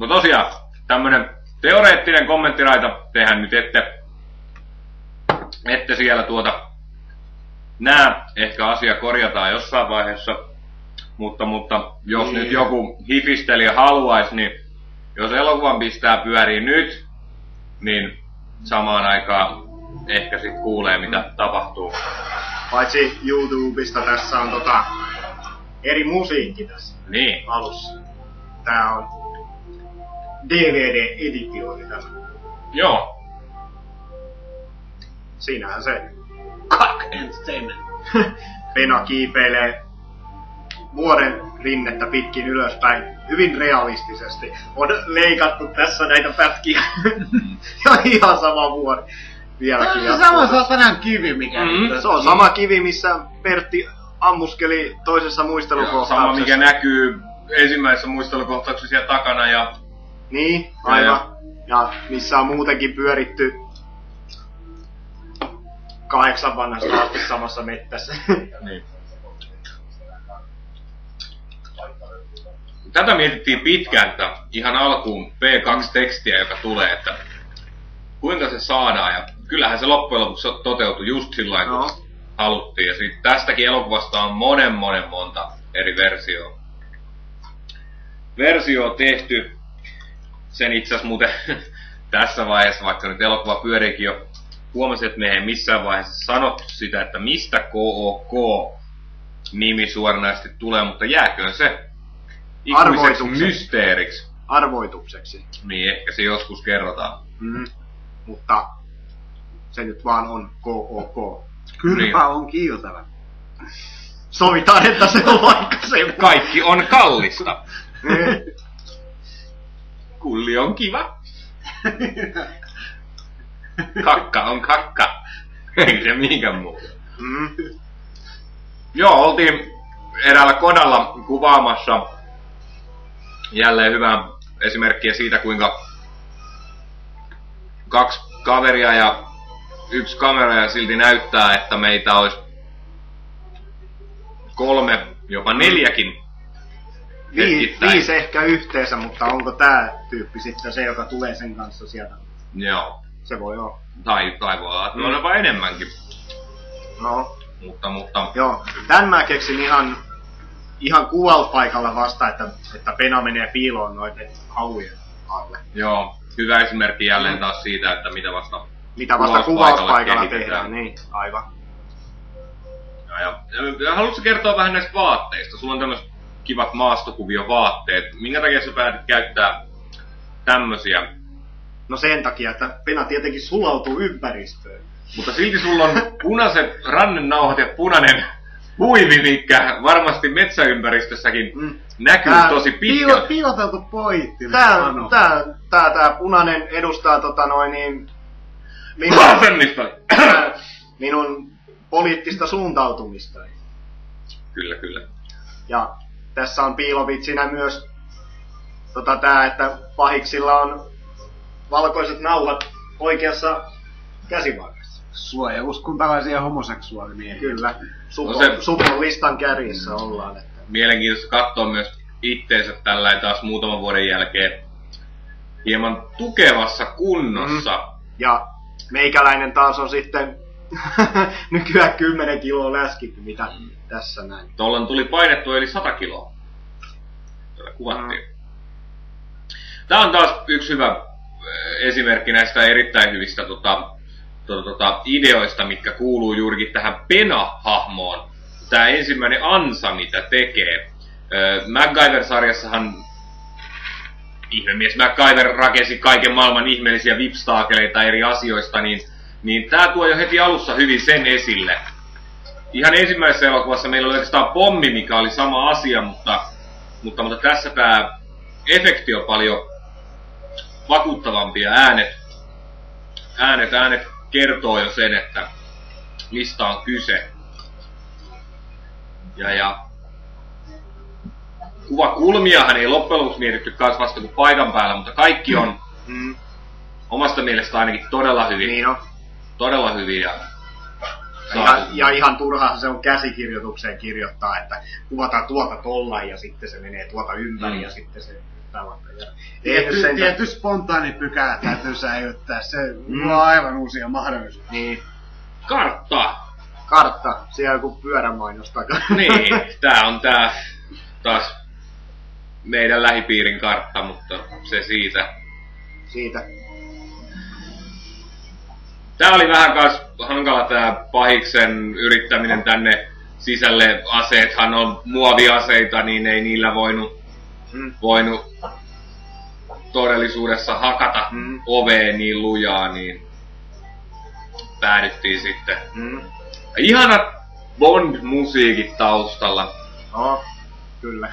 Mutta tosiaan, tämmönen teoreettinen kommenttiraita, tehän nyt ette siellä nää, ehkä asia korjataan jossain vaiheessa, mutta jos nyt joku hifistelijä haluaisi, niin jos elokuvan pistää pyöriin nyt, niin samaan aikaan ehkä sit kuulee mitä tapahtuu. Paitsi YouTubesta tässä on eri musiikki tässä alussa. Tää on DVD-editiointi tämä. Joo. Siinähän se Cock Entertainment. Pena kiipeilee vuoren rinnettä pitkin ylöspäin. Hyvin realistisesti on leikattu tässä näitä pätkiä. Ja ihan sama vuori. Vieläkin Tämä on sama satanan kivi, mikä se on sama kivi, missä Pertti ammuskeli toisessa muistelukohtauksessa. Sama mikä näkyy ensimmäisessä muistelukohtauksessa siellä takana ja... Niin, aivan. Ja missä on muutenkin pyöritty 8 vanhasta asti samassa mettässä. Niin. Tätä mietittiin pitkään, että ihan alkuun P2-tekstiä, joka tulee, että kuinka se saadaan. Ja kyllähän se loppujen lopuksi toteutui just sillä kun haluttiin. Ja tästäkin elokuvasta on monta eri versioa tehty. Sen itse asiassa muuten tässä vaiheessa, vaikka nyt elokuva pyöriikin jo, huomasin, että me ei missään vaiheessa sanottu sitä, että mistä KOK-nimi suoranaisesti tulee, mutta jääköön se ikuiseksi mysteeriksi. Arvoitukseksi. Niin, ehkä se joskus kerrotaan. Mutta se nyt vaan on KOK. Kylpä on kiiltävä. Sovitaan, että se on vaikka se. Kaikki on kallista. Kulli on kiva. Kakka on kakka. Ei se mihinkään muu. Joo, oltiin eräällä kodalla kuvaamassa jälleen hyvää esimerkkiä siitä, kuinka 2 kaveria ja 1 kamera ja silti näyttää, että meitä olisi 3, jopa 4kin. 5 ehkä yhteensä, mutta onko tää tyyppi sitten se, joka tulee sen kanssa sieltä? Joo. Se voi olla. Tai voi olla, että on jopa enemmänkin. No. Mutta... Joo, tän mä keksin ihan kuvauspaikalla vasta, että Pena menee piiloon noiden havujen alle. Joo, hyvä esimerkki jälleen taas siitä, että mitä vasta kuvauspaikalla tehdään. Niin, aivan. Ja haluatko kertoa vähän näistä vaatteista? Sulla on tämmöiset kivat maastokuviovaatteet. Minkä takia sä päätit käyttää tämmösiä? No sen takia, että Pena tietenkin sulautuu ympäristöön. Mutta silti sulla on punaiset rannennauhat ja punainen huivi, mikä varmasti metsäympäristössäkin näkyy tosi pitkälti. Piiloteltu pointti. Tää punainen edustaa minun poliittista suuntautumista. Kyllä. Ja tässä on piilovitsinä myös tää, että pahiksilla on valkoiset nauhat oikeassa käsivarressa. Suojeluskuntalaisia homoseksuaalimiehiä. Kyllä. Supon listan kärjessä ollaan. Että... Mielenkiintoista katsoa myös itteensä tällä taas muutaman vuoden jälkeen hieman tukevassa kunnossa. Ja meikäläinen taas on sitten nykyään 10 kiloa läskitty, mitä tässä näin. Tuolla tuli painettu eli 100 kiloa. Tällä kuvattiin. Tää on taas yksi hyvä esimerkki näistä erittäin hyvistä ideoista, mitkä kuuluu juurikin tähän Pena-hahmoon. Tää ensimmäinen ansa, mitä tekee. MacGyver-sarjassahan ihmemies MacGyver rakensi kaiken maailman ihmeellisiä vipstaakeleita eri asioista, niin tää tuo jo heti alussa hyvin sen esille. Ihan ensimmäisessä elokuvassa meillä oli oikeastaan pommi, mikä oli sama asia, mutta tässä tää efekti on paljon vakuuttavampi ja äänet kertoo jo sen, että mistä on kyse. Ja kuvakulmiahan ei loppujen lopuksi mietitty kans vasta kuin paikan päällä, mutta kaikki on omasta mielestä ainakin todella hyvin. Niin on. Todella hyvin. Ja ihan turhaa se on käsikirjoitukseen kirjoittaa, että kuvataan tuolta tollain ja sitten se menee tuolta ympäri ja sitten se pelata. Ei nyt sen... Tietty spontaani pykälä täytyy säilyttää, se luo aivan uusia mahdollisuuksia. Niin. Kartta. Siellä on joku pyörämainos takaa. Niin, tää on taas meidän lähipiirin kartta, mutta se siitä. Tää oli vähän kans hankala tää pahiksen yrittäminen tänne sisälle. Aseethan on muoviaseita, niin ei niillä voinut todellisuudessa hakata oveen niin lujaa, niin päädyttiin sitten. Ihanat Bond-musiikit taustalla. No, kyllä.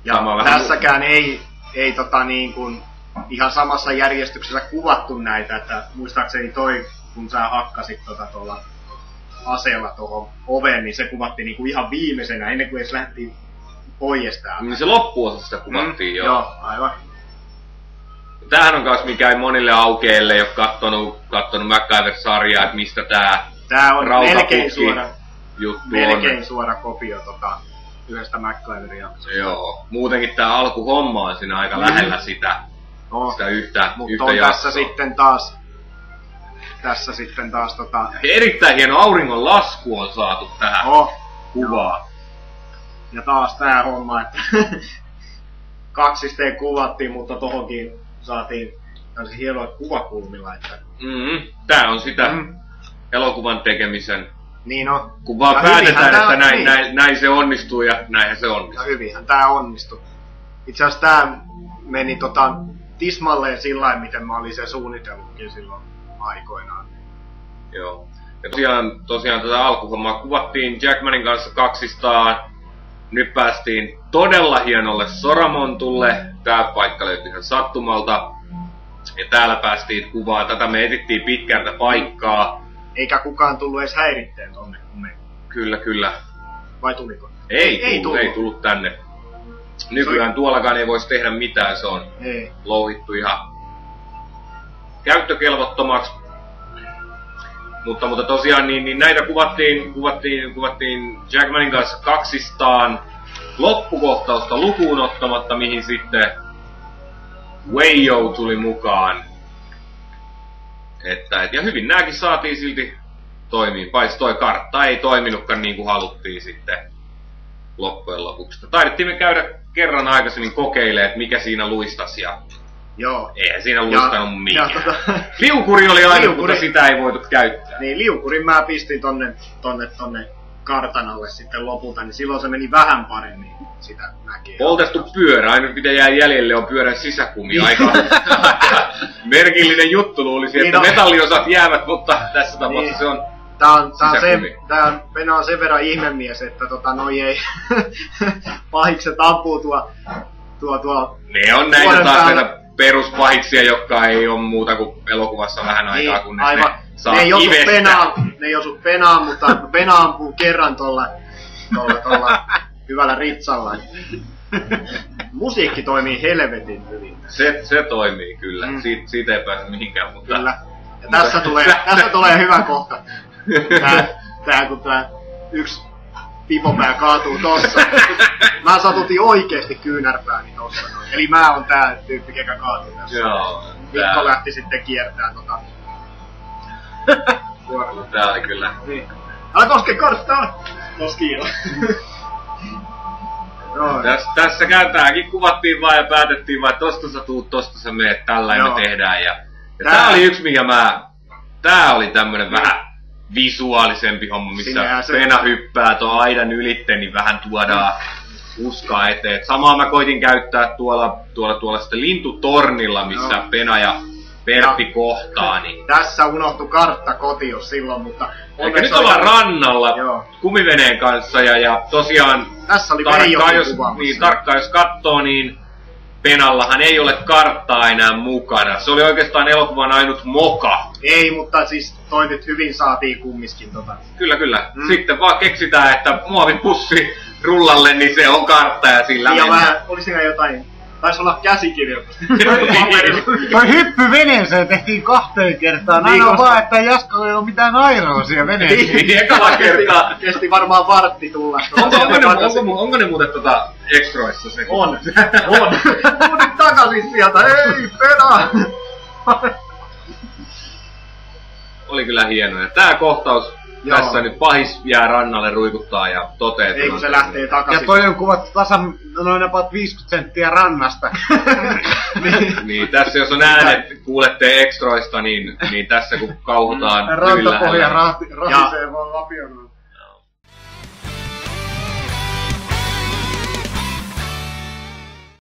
Ja tässäkään ei niin kuin ihan samassa järjestyksessä kuvattu näitä, että muistaakseni kun sä hakkasit tuolla aseella tuohon oveen, niin se kuvattiin niin kuin ihan viimeisenä, ennen kuin edes lähdettiin pois täältä. Niin se loppuosasta kuvattiin, joo. Joo, aivan. Tämähän on kans mikä ei monille aukeille, ei ole kattonut MacGyver-sarjaa, että mistä tää on melkein suora kopio yhdestä MacGyver-jaksosta. Joo, muutenkin tää alkuhomma on siinä aika lähellä sitä yhtä on jaksoa. Tässä sitten taas Erittäin hieno auringon lasku on saatu tähän kuvaan. Ja taas tää homma, että kaksisteen kuvattiin, mutta tohonkin saatiin tällaisia hienoja kuvakulmilla, että... Tää on sitä elokuvan tekemisen. Niin on. Kun vaan päätetään, että näin se onnistuu ja näinhän se onnistuu. Ja hyvinhän tää onnistui. Itse asiassa tää meni tismalleen sillain, miten mä olin sen suunnitellutkin silloin aikoinaan. Joo. Ja tosiaan tätä alkuhommaa kuvattiin Jackmanin kanssa kaksistaan. Nyt päästiin todella hienolle Soramontulle. Tää paikka löytyi ihan sattumalta. Ja täällä päästiin kuvaan. Tätä me etittiin pitkään tätä paikkaa. Eikä kukaan tullut edes häiritteen tonne kun me. Kyllä. Vai tuliko? Ei tullut tänne. Nykyään tuollakaan ei voisi tehdä mitään, se on louhittu ihan käyttökelvottomaksi. Mutta tosiaan niin näitä kuvattiin Jackmanin kanssa kaksistaan loppukohtausta lukuun ottamatta, mihin sitten Wayo tuli mukaan. Ja hyvin nääkin saatiin silti toimiin, paitsi toi kartta ei toiminutkaan niin kuin haluttiin sitten loppujen lopuksi. Taidettiin me käydä kerran aikaisemmin kokeilemaan, että mikä siinä luistasi ja joo. Eihän siinä luistanut mikään. Liukuri oli aina, mutta sitä ei voitu käyttää. Niin, liukurin mä pistin tonne kartan alle sitten lopulta, niin silloin se meni vähän paremmin sitä näkee. Poltettu pyörä, aina mitä jää jäljelle on pyörän sisäkumi. Aika merkillinen juttu luulisi, että metalliosat jäävät, mutta tässä tapauksessa se on Pena on sen verran ihmemies, että noi ei pahikset ampuu tuo ne on näitä taas näitä peruspahiksia, jotka ei ole muuta kuin elokuvassa vähän aikaa, niin, kunnes aivan. ne saa ne ivestä. Ne ei osu penaan, mutta Pena ampuu kerran tolla hyvällä ritsalla. Musiikki toimii helvetin hyvin. Se toimii kyllä, siitä ei pääse mihinkään, mutta... Kyllä. Ja tässä tulee hyvä kohta. Kun tää yksi pipopää kaatuu tossa. Mä satutin oikeesti kyynärpääni tossa noin. Eli mä oon tää tyyppi, kekä kaatuu tässä. Joo. Mikko lähti sitten kiertää Tää oli kyllä. Niin. Älä koske karttaa! Koski jo. Tässäkään tääkin kuvattiin vaan ja päätettiin vaan, että tosta sä tuut, tosta sä meet, tällä me tehdään. Ja tää oli yksi, mikä tää oli tämmönen vähän visuaalisempi homma, missä Pena hyppää tuon aidan ylitte, niin vähän tuodaan uskaa eteen. Samaa mä koitin käyttää tuolla sitten lintutornilla, missä Pena ja Pertti kohtaa. Niin. Tässä unohtui kartta kotiin silloin, mutta... Eikä nyt ollaan rannalla kumiveneen kanssa ja tosiaan tässä oli tarkkaan jos katsoo, niin Penallahan ei ole karttaa enää mukana. Se oli oikeastaan elokuvan ainut moka. Ei, mutta siis toimet hyvin saatiin kummiskin Kyllä. Sitten vaan keksitään, että muovipussi rullalle, niin se on kartta ja sillä mennään. Ja vähän, olisiko jotain Taisi olla käsikirjoitus. Toi hyppy veneeseen tehtiin 2 kertaa. Niin, Aina vaan, että Jasko ei oo mitään airoosia veneeseen. Niin, ekalla kertaa. Kesti varmaan vartti tulla. Onko ne muuten ekstroissa se? On. Tuu nyt takaisin sieltä, ei peda! Oli kyllä hienoa. Tää kohtaus tässä nyt pahis jää rannalle ruikuttaa ja toteaa. Ei kun se lähtee takaisin. Ja toi on kuvattu tasan noin about 50 senttiä rannasta. Niin, tässä jos on äänet, kuulette ekstroista, niin tässä kun kauhutaan Rantapohja rahisee vaan lapionon.